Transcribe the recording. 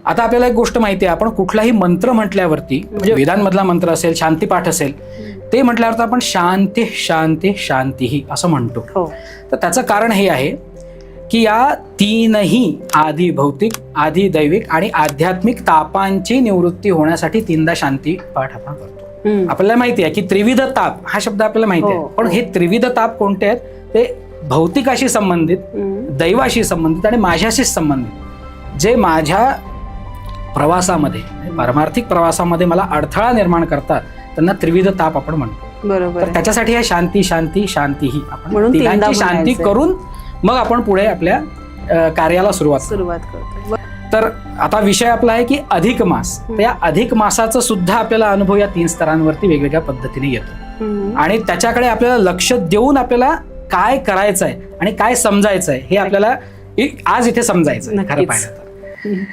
आता आपल्याला एक गोष्ट माहिती आहे, आपण कुठलाही मंत्र म्हटल्यावरती म्हणजे वेदांमधला मंत्र असेल, शांतीपाठ असेल, ते म्हटल्यावर आपण शांती शांती शांतीही असं म्हणतो. तर त्याचं कारण हे आहे की या तीनही आधी भौतिक, आधी दैविक आणि आध्यात्मिक तापांची निवृत्ती होण्यासाठी 3दा शांती पाठ आपण करतो. आपल्याला माहिती आहे की त्रिविध ताप हा शब्द आपल्याला माहिती आहे, पण हे त्रिविध ताप कोणते आहेत? ते भौतिकाशी संबंधित, दैवाशी संबंधित आणि माझ्याशी संबंधित, जे माझ्या प्रवासामध्ये, पारमार्थिक प्रवासामध्ये मला अडथळा निर्माण करतात, त्यांना त्रिविध ताप आपण म्हणतो. बरोबर. तर त्याच्यासाठी हे शांती शांती शांतीही आपण म्हणून तिघांची शांती करून मग आपण पुढे आपल्या कार्याला सुरुवात करतो. तर आता विषय आपला आहे की अधिक मास. तर या अधिक मासाचा सुद्धा आपल्याला अनुभव या 3 स्तरांवरती वेगवेगळ्या पद्धतीने येतो आणि त्याच्याकडे आपल्याला लक्ष देऊन आपल्याला काय करायचंय आणि काय समजायचंय हे आपल्याला आज इथे समजायचं खरं पाहिलं तर.